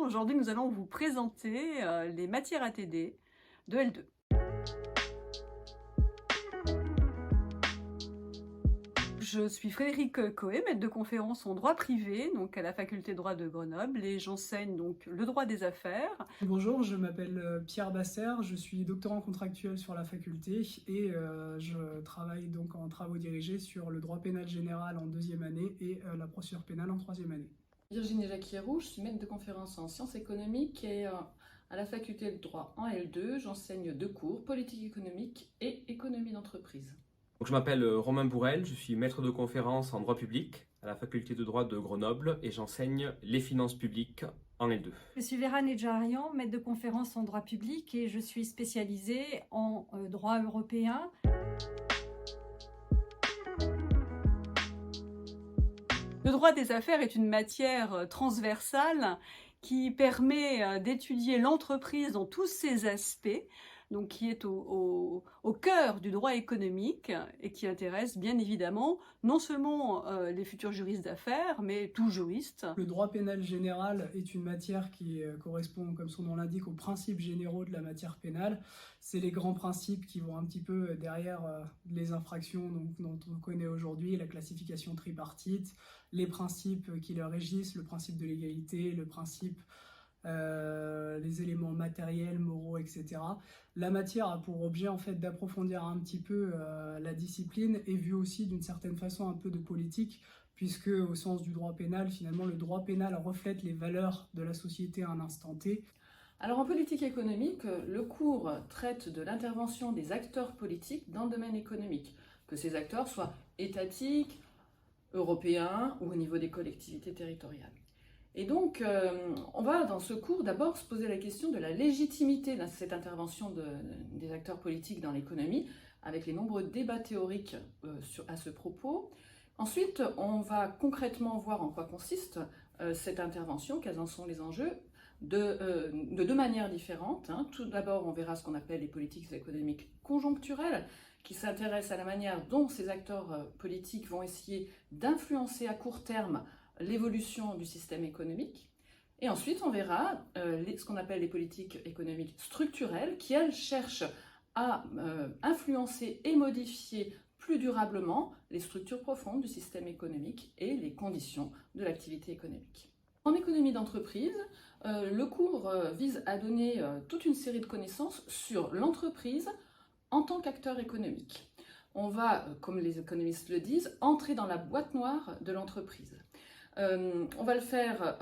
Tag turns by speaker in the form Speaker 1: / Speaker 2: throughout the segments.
Speaker 1: Aujourd'hui, nous allons vous présenter les matières ATD de L2. Je suis Frédérique Coé, maître de conférence en droit privé, donc à la faculté de droit de Grenoble, et j'enseigne donc le droit des affaires.
Speaker 2: Bonjour, je m'appelle Pierre Basser, je suis doctorant contractuel sur la faculté et je travaille donc en travaux dirigés sur le droit pénal général en deuxième année et la procédure pénale en troisième année.
Speaker 3: Virginie Jacquier-Roux, je suis maître de conférence en sciences économiques et à la faculté de droit en L2, j'enseigne 2 cours, politique économique et économie d'entreprise.
Speaker 4: Donc, je m'appelle Romain Bourrel, je suis maître de conférence en droit public à la faculté de droit de Grenoble et j'enseigne les finances publiques en L2.
Speaker 5: Je suis Vera Nedjarian, maître de conférence en droit public et je suis spécialisée en droit européen.
Speaker 1: Le droit des affaires est une matière transversale qui permet d'étudier l'entreprise dans tous ses aspects, donc qui est au cœur du droit économique et qui intéresse bien évidemment non seulement les futurs juristes d'affaires, mais tout juriste.
Speaker 2: Le droit pénal général est une matière qui correspond, comme son nom l'indique, aux principes généraux de la matière pénale. C'est les grands principes qui vont un petit peu derrière les infractions dont on connaît aujourd'hui, la classification tripartite, les principes qui la régissent, le principe de l'égalité, le principe les éléments matériels, moraux, etc. La matière a pour objet en fait d'approfondir un petit peu la discipline et vue aussi d'une certaine façon un peu de politique, puisque au sens du droit pénal, finalement, le droit pénal reflète les valeurs de la société à un instant T.
Speaker 3: Alors en politique économique, le cours traite de l'intervention des acteurs politiques dans le domaine économique, que ces acteurs soient étatiques, européens ou au niveau des collectivités territoriales. Et donc, on va dans ce cours d'abord se poser la question de la légitimité de cette intervention des acteurs politiques dans l'économie, avec les nombreux débats théoriques à ce propos. Ensuite, on va concrètement voir en quoi consiste cette intervention, quels en sont les enjeux, de 2 manières différentes. Tout d'abord, on verra ce qu'on appelle les politiques économiques conjoncturelles, qui s'intéressent à la manière dont ces acteurs politiques vont essayer d'influencer à court terme l'évolution du système économique. Et ensuite, on verra ce qu'on appelle les politiques économiques structurelles, qui, elles, cherchent à influencer et modifier plus durablement les structures profondes du système économique et les conditions de l'activité économique. En économie d'entreprise, le cours vise à donner toute une série de connaissances sur l'entreprise en tant qu'acteur économique. On va, comme les économistes le disent, entrer dans la boîte noire de l'entreprise. On va le faire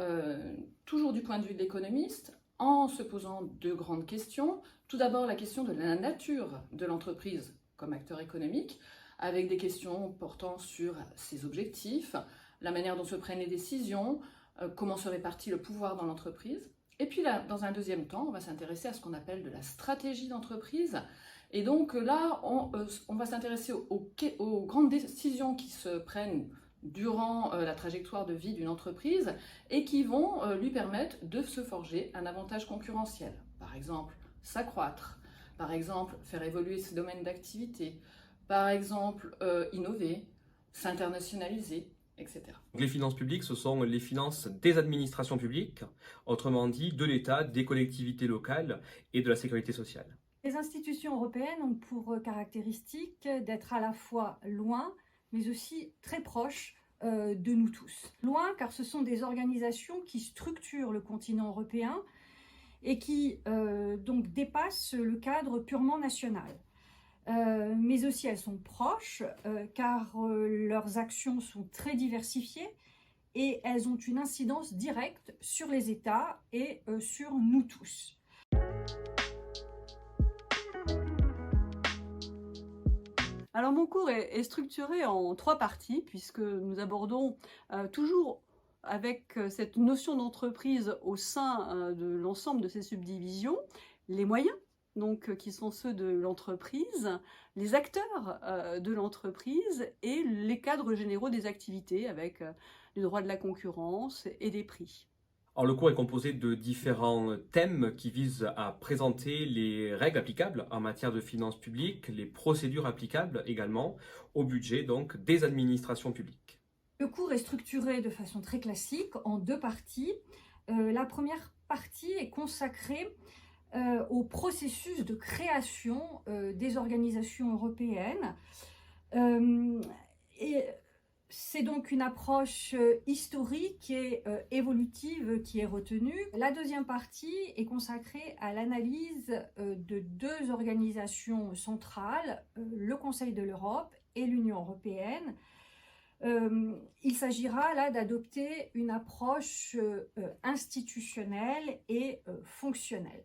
Speaker 3: toujours du point de vue de l'économiste, en se posant 2 grandes questions. Tout d'abord, la question de la nature de l'entreprise comme acteur économique, avec des questions portant sur ses objectifs, la manière dont se prennent les décisions, comment se répartit le pouvoir dans l'entreprise. Et puis là, dans un deuxième temps, on va s'intéresser à ce qu'on appelle de la stratégie d'entreprise. Et donc là, on va s'intéresser aux grandes décisions qui se prennent durant la trajectoire de vie d'une entreprise et qui vont lui permettre de se forger un avantage concurrentiel. Par exemple, s'accroître, par exemple, faire évoluer ses domaines d'activité, par exemple, innover, s'internationaliser, etc.
Speaker 4: Les finances publiques, ce sont les finances des administrations publiques, autrement dit de l'État, des collectivités locales et de la sécurité sociale.
Speaker 5: Les institutions européennes ont pour caractéristique d'être à la fois loin, mais aussi très proches de nous tous. Loin, car ce sont des organisations qui structurent le continent européen et qui donc dépassent le cadre purement national. Mais aussi elles sont proches, car leurs actions sont très diversifiées et elles ont une incidence directe sur les États et sur nous tous.
Speaker 1: Alors mon cours est structuré en 3 parties, puisque nous abordons toujours avec cette notion d'entreprise au sein de l'ensemble de ces subdivisions, les moyens, donc qui sont ceux de l'entreprise, les acteurs de l'entreprise et les cadres généraux des activités avec le droit de la concurrence et des prix.
Speaker 4: Alors, le cours est composé de différents thèmes qui visent à présenter les règles applicables en matière de finances publiques, les procédures applicables également au budget donc des administrations publiques.
Speaker 5: Le cours est structuré de façon très classique en 2 parties. La première partie est consacrée au processus de création des organisations européennes. Et c'est donc une approche historique et évolutive qui est retenue. La deuxième partie est consacrée à l'analyse de deux organisations centrales, le Conseil de l'Europe et l'Union européenne. Il s'agira là d'adopter une approche institutionnelle et fonctionnelle.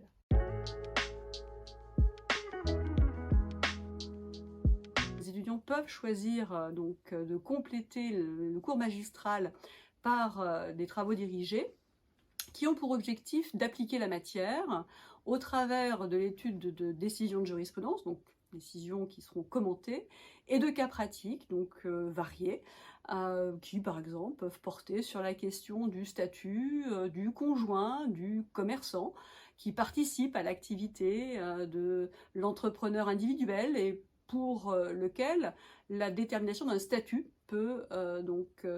Speaker 1: Les étudiants peuvent choisir donc de compléter le cours magistral par des travaux dirigés qui ont pour objectif d'appliquer la matière au travers de l'étude de décisions de jurisprudence, donc décisions qui seront commentées, et de cas pratiques, donc variés, qui par exemple peuvent porter sur la question du statut du conjoint, du commerçant, qui participe à l'activité de l'entrepreneur individuel et pour lequel la détermination d'un statut peut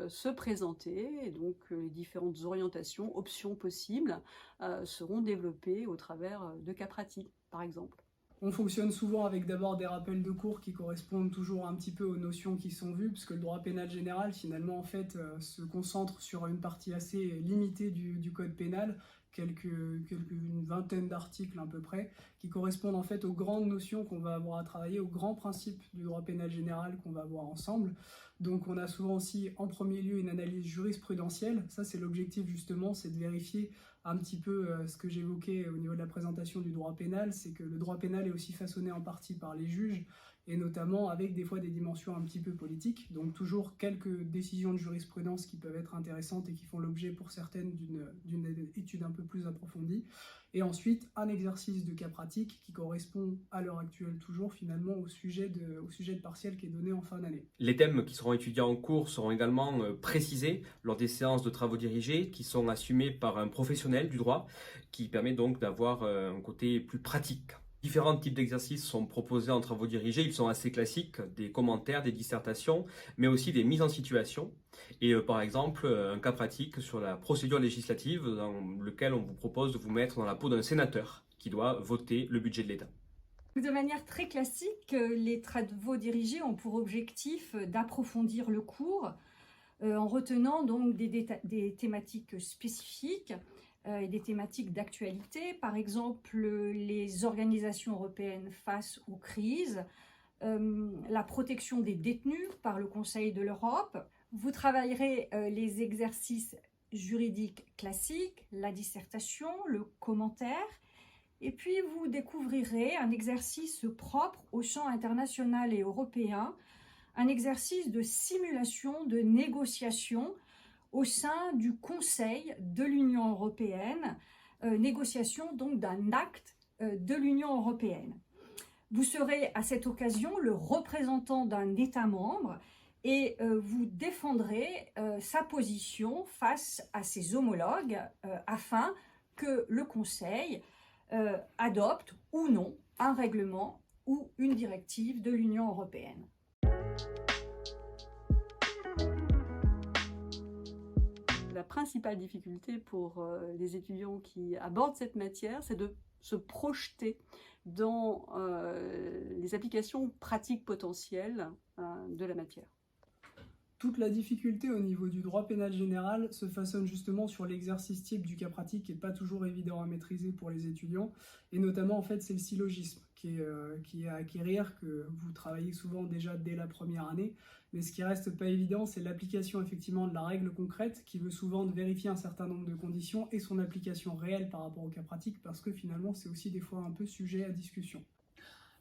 Speaker 1: se présenter, et donc les différentes orientations, options possibles seront développées au travers de cas pratiques, par exemple.
Speaker 2: On fonctionne souvent avec d'abord des rappels de cours qui correspondent toujours un petit peu aux notions qui sont vues, puisque le droit pénal général, finalement, en fait, se concentre sur une partie assez limitée du code pénal, une vingtaine d'articles à peu près, qui correspondent en fait aux grandes notions qu'on va avoir à travailler, aux grands principes du droit pénal général qu'on va voir ensemble. Donc on a souvent aussi en premier lieu une analyse jurisprudentielle. Ça, c'est l'objectif justement, c'est de vérifier un petit peu ce que j'évoquais au niveau de la présentation du droit pénal, c'est que le droit pénal est aussi façonné en partie par les juges, et notamment avec des fois des dimensions un petit peu politiques, donc toujours quelques décisions de jurisprudence qui peuvent être intéressantes et qui font l'objet pour certaines d'une étude un peu plus approfondie, et ensuite un exercice de cas pratique qui correspond à l'heure actuelle toujours finalement au sujet de partiel qui est donné en fin d'année.
Speaker 4: Les thèmes qui seront étudiés en cours seront également précisés lors des séances de travaux dirigés qui sont assumées par un professionnel du droit qui permet donc d'avoir un côté plus pratique. Différents types d'exercices sont proposés en travaux dirigés, ils sont assez classiques, des commentaires, des dissertations, mais aussi des mises en situation. Et par exemple, un cas pratique sur la procédure législative dans lequel on vous propose de vous mettre dans la peau d'un sénateur qui doit voter le budget de l'État.
Speaker 5: De manière très classique, les travaux dirigés ont pour objectif d'approfondir le cours en retenant donc des thématiques spécifiques et des thématiques d'actualité, par exemple les organisations européennes face aux crises, la protection des détenus par le Conseil de l'Europe. Vous travaillerez les exercices juridiques classiques, la dissertation, le commentaire, et puis vous découvrirez un exercice propre au champ international et européen, un exercice de simulation de négociation au sein du Conseil de l'Union européenne, négociation donc d'un acte de l'Union européenne. Vous serez à cette occasion le représentant d'un État membre et vous défendrez sa position face à ses homologues afin que le Conseil adopte ou non un règlement ou une directive de l'Union européenne.
Speaker 1: La principale difficulté pour les étudiants qui abordent cette matière, c'est de se projeter dans les applications pratiques potentielles de la matière.
Speaker 2: Toute la difficulté au niveau du droit pénal général se façonne justement sur l'exercice type du cas pratique qui n'est pas toujours évident à maîtriser pour les étudiants, et notamment en fait c'est le syllogisme qui est à acquérir, que vous travaillez souvent déjà dès la première année, mais ce qui reste pas évident c'est l'application effectivement de la règle concrète qui veut souvent vérifier un certain nombre de conditions et son application réelle par rapport au cas pratique, parce que finalement c'est aussi des fois un peu sujet à discussion.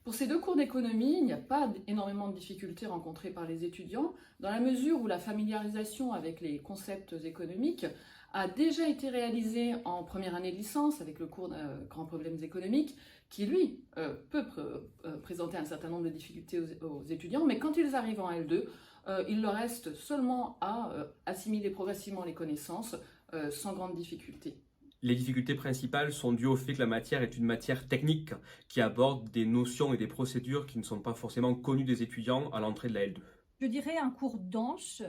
Speaker 3: Pour ces deux cours d'économie, il n'y a pas énormément de difficultés rencontrées par les étudiants, dans la mesure où la familiarisation avec les concepts économiques a déjà été réalisée en première année de licence avec le cours de Grands problèmes économiques, qui lui peut présenter un certain nombre de difficultés aux étudiants, mais quand ils arrivent en L2, il leur reste seulement à assimiler progressivement les connaissances sans grande difficulté.
Speaker 4: Les difficultés principales sont dues au fait que la matière est une matière technique qui aborde des notions et des procédures qui ne sont pas forcément connues des étudiants à l'entrée de la L2.
Speaker 5: Je dirais un cours dense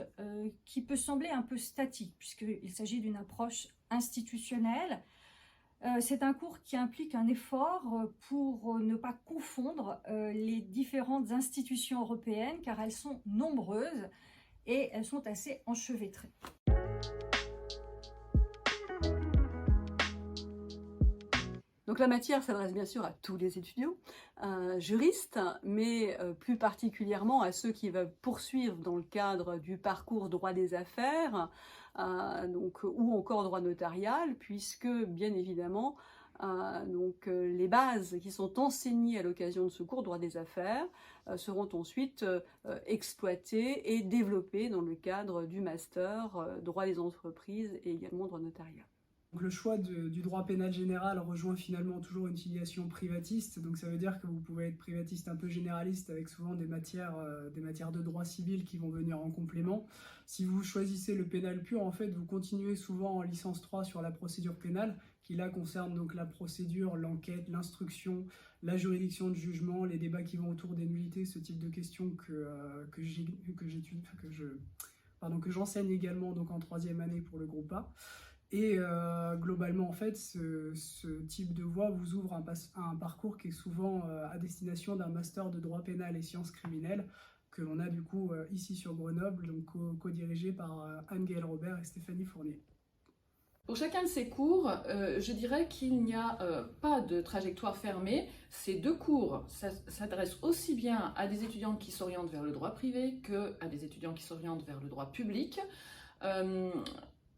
Speaker 5: qui peut sembler un peu statique puisqu'il s'agit d'une approche institutionnelle. C'est un cours qui implique un effort pour ne pas confondre les différentes institutions européennes car elles sont nombreuses et elles sont assez enchevêtrées.
Speaker 1: Donc la matière s'adresse bien sûr à tous les étudiants, juristes, mais plus particulièrement à ceux qui veulent poursuivre dans le cadre du parcours droit des affaires, ou encore droit notarial, puisque bien évidemment les bases qui sont enseignées à l'occasion de ce cours droit des affaires seront ensuite exploitées et développées dans le cadre du master droit des entreprises et également droit notarial.
Speaker 2: Donc le choix du droit pénal général rejoint finalement toujours une filiation privatiste, donc ça veut dire que vous pouvez être privatiste un peu généraliste avec souvent des matières de droit civil qui vont venir en complément. Si vous choisissez le pénal pur, en fait, vous continuez souvent en licence 3 sur la procédure pénale, qui là concerne donc la procédure, l'enquête, l'instruction, la juridiction de jugement, les débats qui vont autour des nullités, ce type de questions que j'enseigne également donc en 3e année pour le groupe A. Et globalement, en fait, ce type de voie vous ouvre un parcours qui est souvent à destination d'un master de droit pénal et sciences criminelles que l'on a du coup ici sur Grenoble, donc co-dirigé par Anne-Gaëlle Robert et Stéphanie Fournier.
Speaker 3: Pour chacun de ces cours, je dirais qu'il n'y a pas de trajectoire fermée. Ces deux cours s'adressent aussi bien à des étudiants qui s'orientent vers le droit privé qu'à des étudiants qui s'orientent vers le droit public.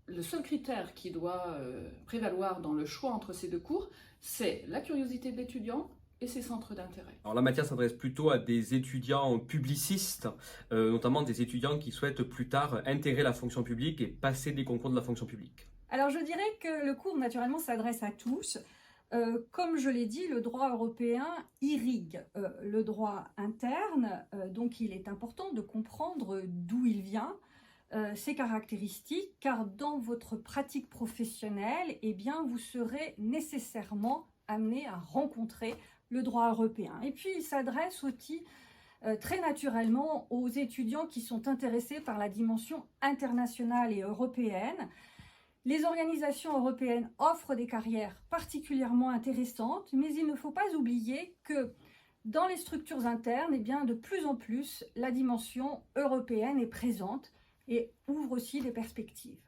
Speaker 3: Le seul critère qui doit prévaloir dans le choix entre ces deux cours, c'est la curiosité de l'étudiant et ses centres d'intérêt.
Speaker 4: Alors la matière s'adresse plutôt à des étudiants publicistes, notamment des étudiants qui souhaitent plus tard intégrer la fonction publique et passer des concours de la fonction publique.
Speaker 5: Alors je dirais que le cours naturellement s'adresse à tous. Comme je l'ai dit, le droit européen irrigue le droit interne, donc il est important de comprendre d'où il vient, ses caractéristiques, car dans votre pratique professionnelle, eh bien, vous serez nécessairement amené à rencontrer le droit européen. Et puis il s'adresse aussi très naturellement aux étudiants qui sont intéressés par la dimension internationale et européenne. Les organisations européennes offrent des carrières particulièrement intéressantes, mais il ne faut pas oublier que dans les structures internes, eh bien, de plus en plus, la dimension européenne est présente et ouvre aussi des perspectives.